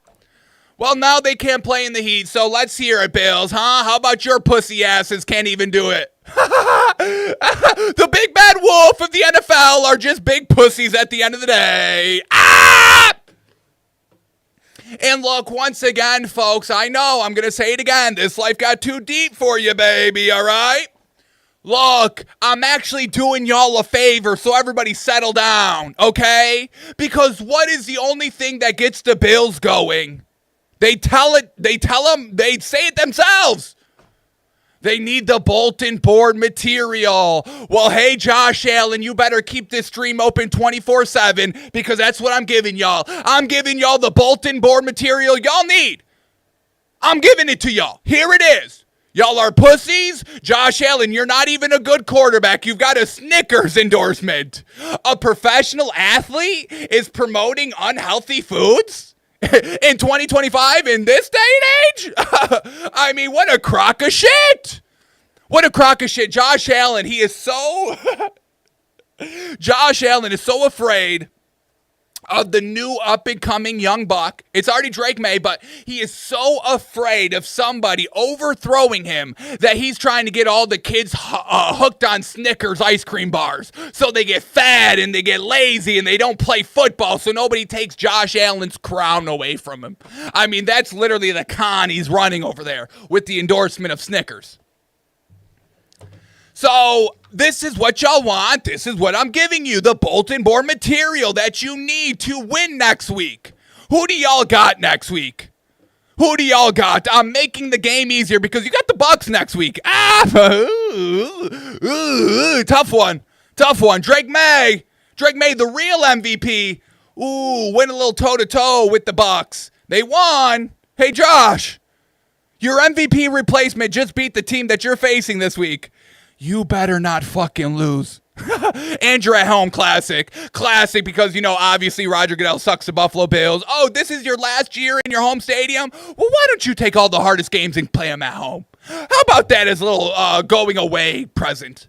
[SPEAKER 1] Well, now they can't play in the heat, so let's hear it, Bills, huh? How about your pussy asses can't even do it? The big bad wolf of the NFL are just big pussies at the end of the day. Ah! And look, once again, folks, I know, I'm going to say it again. This life got too deep for you, baby, all right? Look, I'm actually doing y'all a favor, so everybody settle down, okay? Because what is the only thing that gets the Bills going? They say it themselves. They need the bulletin board material. Well, hey, Josh Allen, you better keep this stream open 24/7 because that's what I'm giving y'all. I'm giving y'all the bulletin board material y'all need. I'm giving it to y'all. Here it is. Y'all are pussies. Josh Allen, you're not even a good quarterback. You've got a Snickers endorsement. A professional athlete is promoting unhealthy foods? In 2025, in this day and age? I mean, what a crock of shit. What a crock of shit. Josh Allen, Josh Allen is so afraid of the new up-and-coming young buck. It's already Drake May, but he is so afraid of somebody overthrowing him that he's trying to get all the kids hooked on Snickers ice cream bars. So they get fat and they get lazy and they don't play football so nobody takes Josh Allen's crown away from him. I mean, that's literally the con he's running over there with the endorsement of Snickers. So this is what y'all want. This is what I'm giving you, the bulletin board material that you need to win next week. Who do y'all got next week? Who do y'all got? I'm making the game easier because you got the Bucks next week. Tough one. Drake May, the real MVP. Win a little toe-to-toe with the Bucks. They won. Hey, Josh, your MVP replacement just beat the team that you're facing this week. You better not fucking lose. And you're at home, classic because, obviously Roger Goodell sucks the Buffalo Bills. Oh, this is your last year in your home stadium? Well, why don't you take all the hardest games and play them at home? How about that as a little going away present?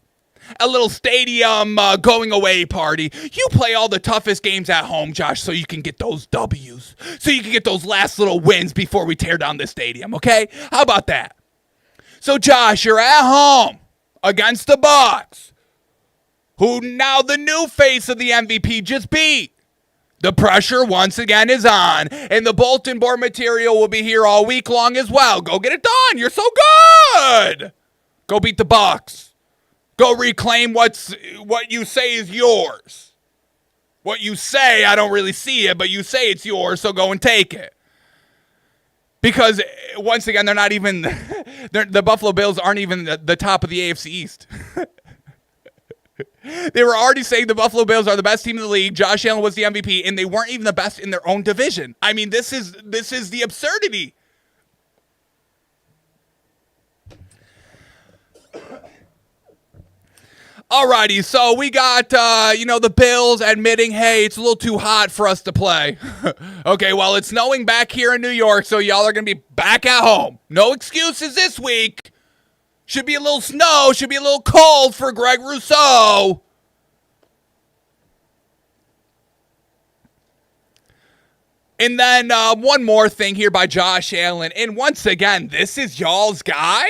[SPEAKER 1] A little stadium going away party. You play all the toughest games at home, Josh, so you can get those W's. So you can get those last little wins before we tear down this stadium, okay? How about that? So, Josh, you're at home against the Bucks, who now the new face of the MVP just beat. The pressure once again is on, and the bulletin board material will be here all week long as well. Go get it done. You're so good. Go beat the Bucks. Go reclaim what you say is yours. What you say, I don't really see it, but you say it's yours, so go and take it. Because, once again, they're not even, the Buffalo Bills aren't even the top of the AFC East. They were already saying the Buffalo Bills are the best team in the league. Josh Allen was the MVP, and they weren't even the best in their own division. I mean, this is the absurdity. Alrighty, so we got, the Bills admitting, hey, it's a little too hot for us to play. Okay, well, it's snowing back here in New York, so y'all are going to be back at home. No excuses this week. Should be a little snow, should be a little cold for Greg Rousseau. And then one more thing here by Josh Allen. And once again, this is y'all's guy?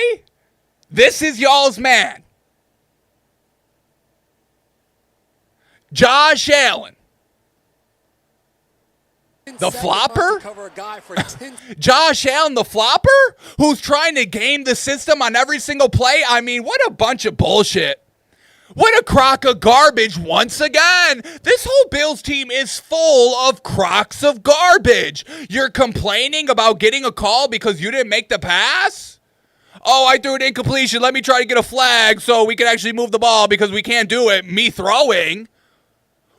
[SPEAKER 1] This is y'all's man. Josh Allen. The flopper? Josh Allen, the flopper? Who's trying to game the system on every single play? I mean, what a bunch of bullshit. What a crock of garbage once again. This whole Bills team is full of crocks of garbage. You're complaining about getting a call because you didn't make the pass? Oh, I threw an incompletion. Let me try to get a flag so we can actually move the ball because we can't do it. Me throwing.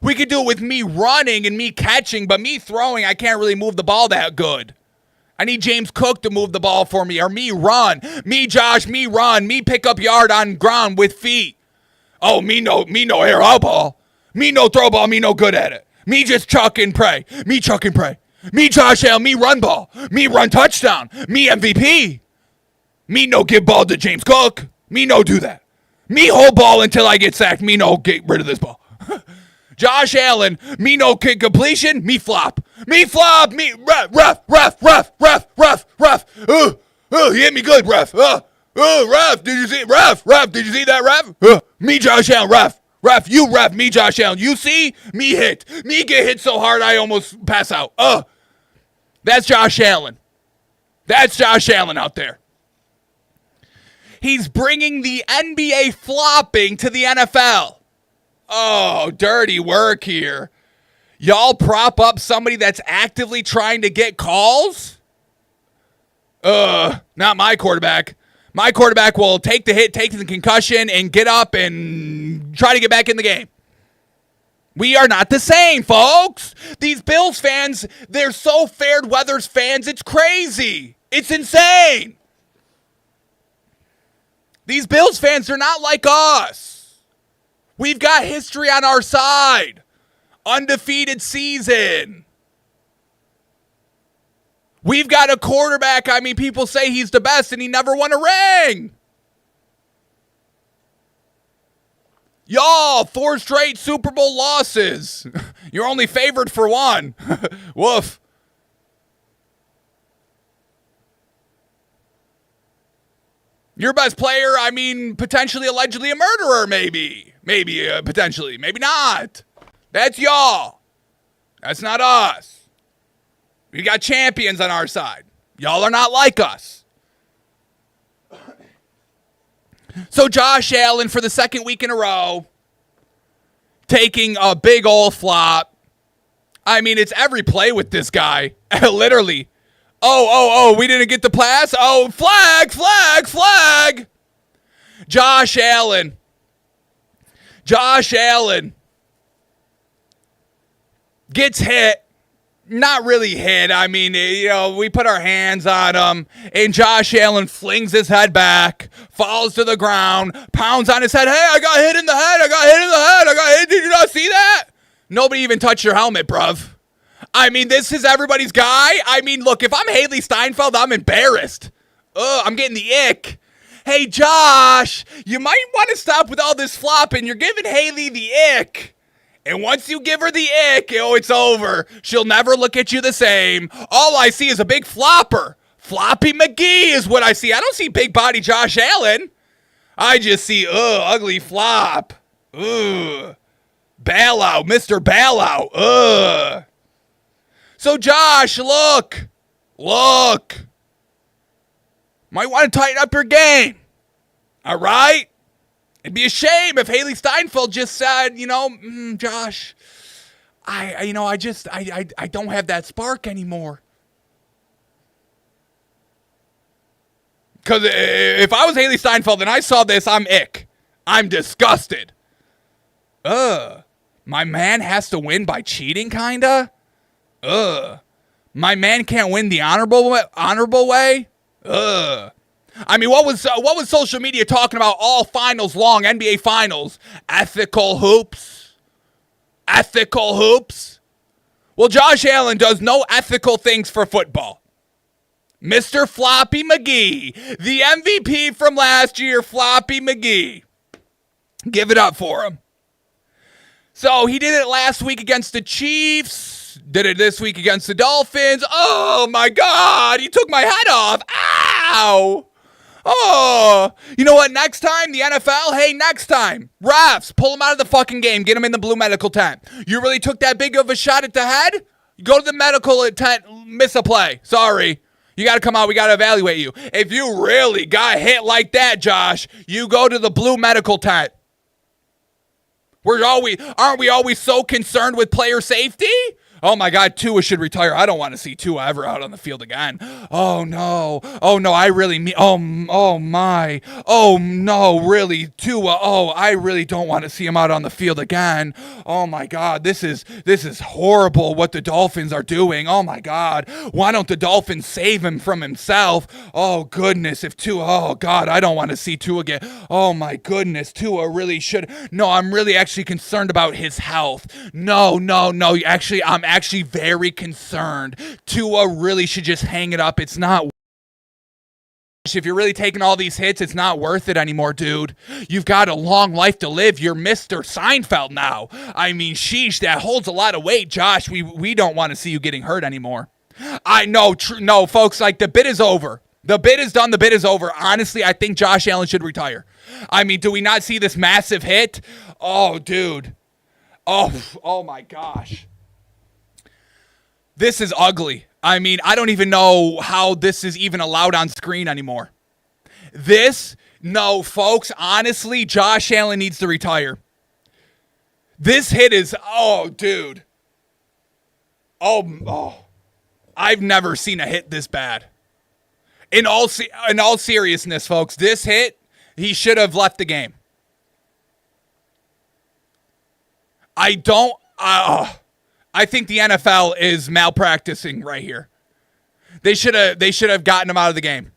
[SPEAKER 1] We could do it with me running and me catching, but me throwing, I can't really move the ball that good. I need James Cook to move the ball for me, or me run. Me, Josh, me run. Me pick up yard on ground with feet. Oh, me no air out ball. Me no throw ball, me no good at it. Me just chuck and pray. Me chuck and pray. Me Josh Allen, me run ball. Me run touchdown. Me MVP. Me no give ball to James Cook. Me no do that. Me hold ball until I get sacked. Me no get rid of this ball. Josh Allen, me no kick completion, me flop. Me flop, me ref. He hit me good, ref. Ref, did you see ref, did you see that, ref? Me Josh Allen, ref, you ref, me Josh Allen. You see? Me hit. Me get hit so hard I almost pass out. That's Josh Allen. That's Josh Allen out there. He's bringing the NBA flopping to the NFL. Oh, dirty work here. Y'all prop up somebody that's actively trying to get calls? Not my quarterback. My quarterback will take the hit, take the concussion, and get up and try to get back in the game. We are not the same, folks. These Bills fans, they're so fair weather's fans, it's crazy. It's insane. These Bills fans, they're not like us. We've got history on our side. Undefeated season. We've got a quarterback, I mean, people say he's the best and he never won a ring. Y'all, 4 straight Super Bowl losses. You're only favored for 1. Woof. Your best player, I mean, potentially, allegedly a murderer, maybe. Maybe, potentially. Maybe not. That's y'all. That's not us. We got champions on our side. Y'all are not like us. So Josh Allen, for the second week in a row, taking a big old flop. I mean, it's every play with this guy. Literally. Oh, we didn't get the pass. Oh, flag. Josh Allen gets hit. Not really hit. I mean, we put our hands on him, and Josh Allen flings his head back, falls to the ground, pounds on his head. Hey, I got hit in the head. Did you not see that? Nobody even touched your helmet, bruv. I mean, this is everybody's guy. I mean, look, if I'm Haley Steinfeld, I'm embarrassed. I'm getting the ick. Hey, Josh, you might want to stop with all this flopping. You're giving Haley the ick. And once you give her the ick, it's over. She'll never look at you the same. All I see is a big flopper. Floppy McGee is what I see. I don't see big body Josh Allen. I just see, ugly flop. Bailout, Mr. Bailout. So, Josh, look. Might want to tighten up your game. All right? It'd be a shame if Haley Steinfeld just said, Josh, I don't have that spark anymore. Because if I was Haley Steinfeld and I saw this, I'm ick. I'm disgusted. My man has to win by cheating, kinda? My man can't win the honorable way? I mean, what was social media talking about all finals long, NBA finals? Ethical hoops? Ethical hoops? Well, Josh Allen does no ethical things for football. Mr. Floppy McGee, the MVP from last year, Floppy McGee. Give it up for him. So he did it last week against the Chiefs, did it this week against the Dolphins. Oh my God, he took my head off. Ow. Oh, you know what? Next time, the NFL, hey, next time, refs, pull him out of the fucking game. Get him in the blue medical tent. You really took that big of a shot at the head? Go to the medical tent, miss a play. Sorry. You got to come out. We got to evaluate you. If you really got hit like that, Josh, you go to the blue medical tent. Aren't we always so concerned with player safety? Oh my God, Tua should retire. I don't want to see Tua ever out on the field again. Oh no, I really mean, oh my, oh no, really, Tua, I really don't want to see him out on the field again. Oh my God, this is horrible what the Dolphins are doing. Oh my God, why don't the Dolphins save him from himself? Oh goodness, if Tua, oh God, I don't want to see Tua again. Oh my goodness, Tua really should. No, I'm really actually concerned about his health. No, actually, I'm actually very concerned. Tua really should just hang it up. It's not. If you're really taking all these hits, it's not worth it anymore, dude. You've got a long life to live. You're Mr. Seinfeld now. I mean, sheesh, that holds a lot of weight, Josh. We don't want to see you getting hurt anymore. I know, no, folks, like the bid is over. The bid is done. The bid is over. Honestly, I think Josh Allen should retire. I mean, do we not see this massive hit? Oh, dude. Oh my gosh. This is ugly. I mean, I don't even know how this is even allowed on screen anymore. No, folks, honestly, Josh Allen needs to retire. This hit is, dude. I've never seen a hit this bad. In all seriousness, folks, this hit, he should have left the game. I think the NFL is malpracticing right here. They should have gotten him out of the game.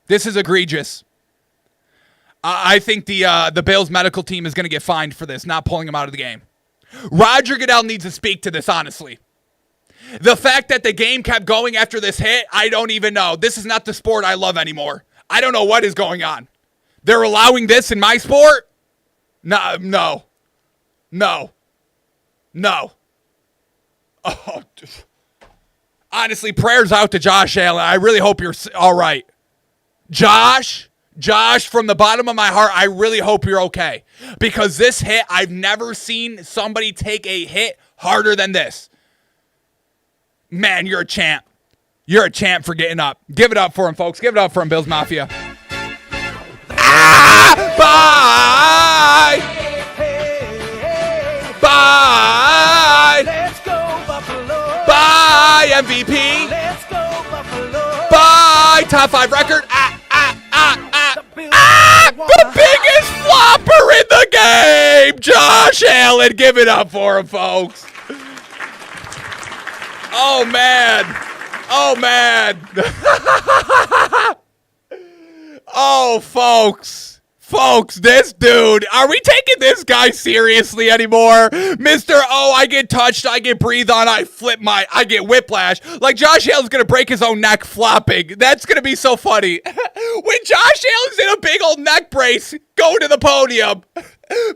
[SPEAKER 1] This is egregious. I think the Bills medical team is going to get fined for this, not pulling him out of the game. Roger Goodell needs to speak to this, honestly. The fact that the game kept going after this hit, I don't even know. This is not the sport I love anymore. I don't know what is going on. They're allowing this in my sport? No. Oh, honestly, prayers out to Josh Allen. I really hope you're all right. Josh, from the bottom of my heart, I really hope you're okay. Because this hit, I've never seen somebody take a hit harder than this. Man, you're a champ. You're a champ for getting up. Give it up for him, folks. Give it up for him, Bills Mafia. Bye! Bye! Let's go, Buffalo! Bye, MVP! Let's go, Buffalo! Bye, top 5 record! The biggest flopper in the game! Josh Allen, give it up for him, folks. Oh, man. Oh, folks, this dude, are we taking this guy seriously anymore? Mr. I get touched, I get breathed on, I get whiplash. Like Josh Allen's gonna break his own neck flopping. That's gonna be so funny. When Josh Allen's in a big old neck brace, going to the podium.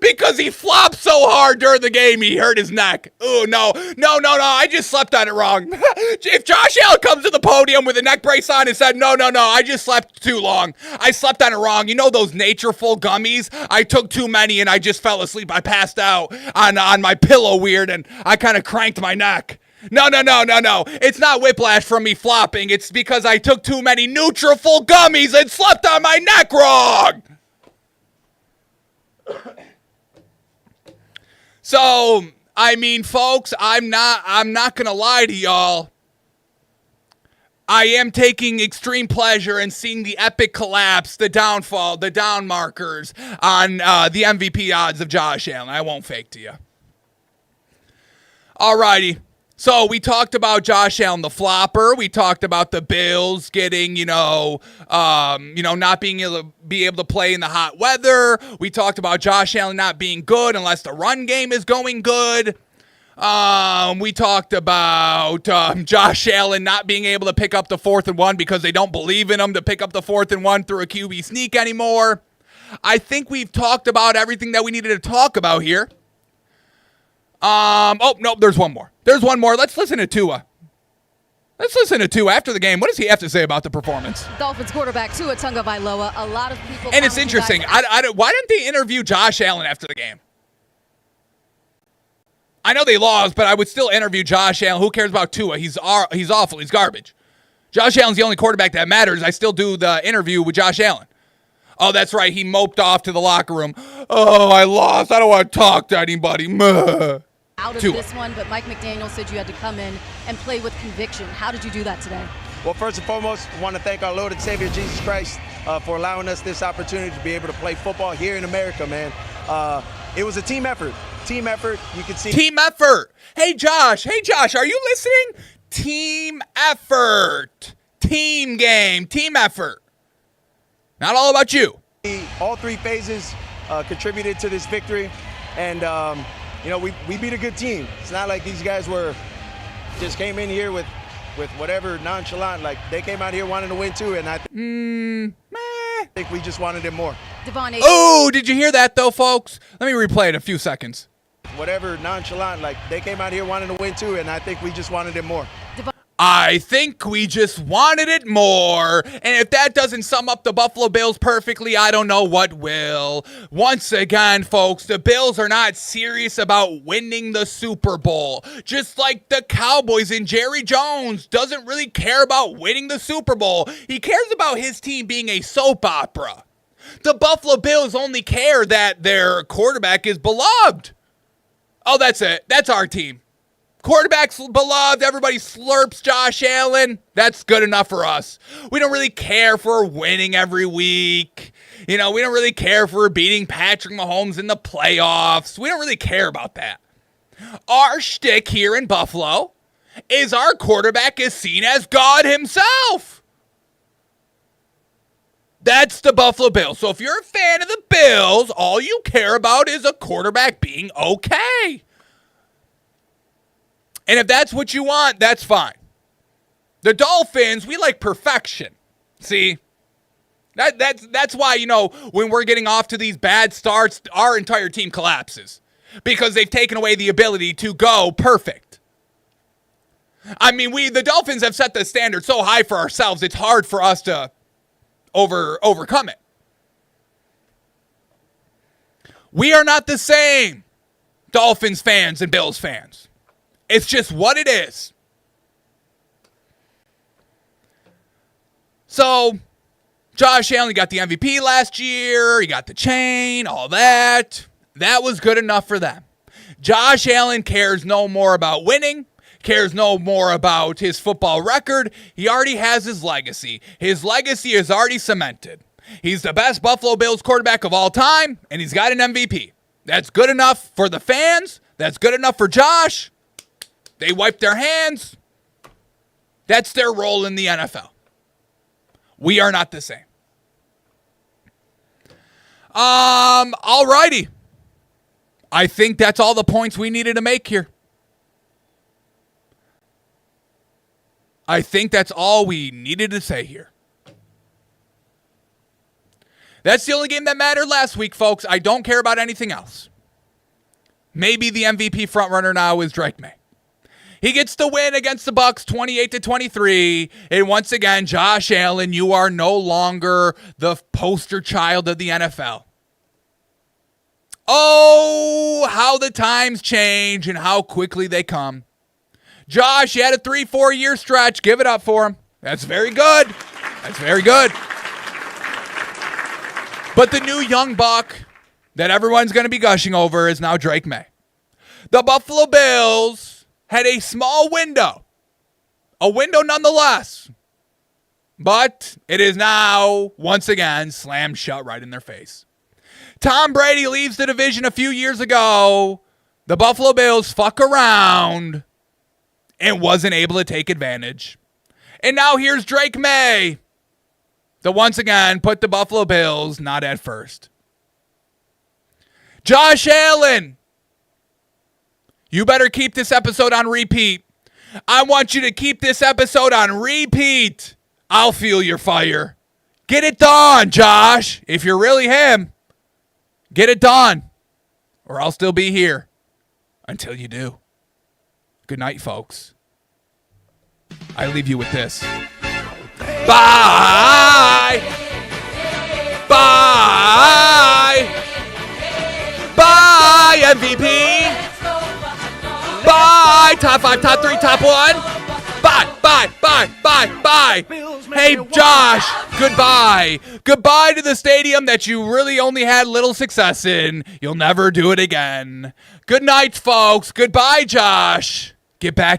[SPEAKER 1] Because he flopped so hard during the game, he hurt his neck. Oh, no, I just slept on it wrong. If Josh Allen comes to the podium with a neck brace on and said, no, I just slept too long. I slept on it wrong. You know those Natureful gummies? I took too many and I just fell asleep. I passed out on my pillow weird and I kind of cranked my neck. No. It's not whiplash from me flopping. It's because I took too many Nutrafol gummies and slept on my neck wrong. So, I mean, folks, I'm not gonna lie to y'all. I am taking extreme pleasure in seeing the epic collapse, the downfall, the down markers on the MVP odds of Josh Allen. I won't fake to you. Alrighty. So we talked about Josh Allen, the flopper. We talked about the Bills getting, not being able to play in the hot weather. We talked about Josh Allen not being good unless the run game is going good. We talked about Josh Allen not being able to pick up the 4th and 1 because they don't believe in him to pick up the 4th and 1 through a QB sneak anymore. I think we've talked about everything that we needed to talk about here. There's one more. Let's listen to Tua. After the game. What does he have to say about the performance?
[SPEAKER 2] Dolphins quarterback Tua Tagovailoa. A lot of people.
[SPEAKER 1] And it's interesting. Why didn't they interview Josh Allen after the game? I know they lost, but I would still interview Josh Allen. Who cares about Tua? He's awful. He's garbage. Josh Allen's the only quarterback that matters. I still do the interview with Josh Allen. Oh, that's right. He moped off to the locker room. Oh, I lost. I don't want to talk to anybody.
[SPEAKER 2] Out of this one, but Mike McDaniel said you had to come in and play with conviction. How did you do that today?
[SPEAKER 3] Well, first and foremost, I want to thank our Lord and Savior, Jesus Christ, for allowing us this opportunity to be able to play football here in America, man. It was a team effort. Team effort, you can see.
[SPEAKER 1] Team effort. Hey, Josh, are you listening? Team effort. Team game. Team effort. Not all about you.
[SPEAKER 3] All 3 phases contributed to this victory, and we beat a good team. It's not like these guys just came in here with whatever nonchalant. Like, they came out here wanting to win too, and I think we just wanted it more.
[SPEAKER 1] Oh, did you hear that though, folks? Let me replay it a few seconds.
[SPEAKER 3] Whatever nonchalant, like, they came out here wanting to win too, and I think we just wanted it more.
[SPEAKER 1] I think we just wanted it more. And if that doesn't sum up the Buffalo Bills perfectly, I don't know what will. Once again, folks, the Bills are not serious about winning the Super Bowl. Just like the Cowboys, and Jerry Jones doesn't really care about winning the Super Bowl. He cares about his team being a soap opera. The Buffalo Bills only care that their quarterback is beloved. Oh, that's it. That's our team. Quarterback's beloved. Everybody slurps Josh Allen. That's good enough for us. We don't really care for winning every week. We don't really care for beating Patrick Mahomes in the playoffs. We don't really care about that. Our shtick here in Buffalo is our quarterback is seen as God himself. That's the Buffalo Bills. So if you're a fan of the Bills, all you care about is a quarterback being okay. And if that's what you want, that's fine. The Dolphins, we like perfection. See? That's why, when we're getting off to these bad starts, our entire team collapses. Because they've taken away the ability to go perfect. I mean, the Dolphins have set the standard so high for ourselves, it's hard for us to overcome it. We are not the same, Dolphins fans and Bills fans. It's just what it is. So, Josh Allen got the MVP last year. He got the chain, all that. That was good enough for them. Josh Allen cares no more about winning, cares no more about his football record. He already has his legacy. His legacy is already cemented. He's the best Buffalo Bills quarterback of all time, and he's got an MVP. That's good enough for the fans. That's good enough for Josh. They wipe their hands. That's their role in the NFL. We are not the same. Alrighty. I think that's all the points we needed to make here. I think that's all we needed to say here. That's the only game that mattered last week, folks. I don't care about anything else. Maybe the MVP frontrunner now is Drake May. He gets the win against the Bucs 28-23. And once again, Josh Allen, you are no longer the poster child of the NFL. Oh, how the times change and how quickly they come. Josh, you had a 3-4 year stretch. Give it up for him. That's very good. That's very good. But the new young buck that everyone's going to be gushing over is now Drake May. The Buffalo Bills had a small window, a window nonetheless, But it is now, once again, slammed shut right in their face. Tom Brady leaves the division a few years ago. The Buffalo Bills fuck around and wasn't able to take advantage. And now here's Drake May, that once again put the Buffalo Bills not at first. Josh Allen, you better keep this episode on repeat. I want you to keep this episode on repeat. I'll feel your fire. Get it done, Josh. If you're really him, get it done. Or I'll still be here until you do. Good night, folks. I leave you with this. Bye. Bye. Bye, MVP. Bye, top 5, top 3, top 1. Bye, bye, bye, bye, bye. Hey, Josh, goodbye. Goodbye to the stadium that you really only had little success in. You'll never do it again. Good night, folks. Goodbye, Josh. Get back.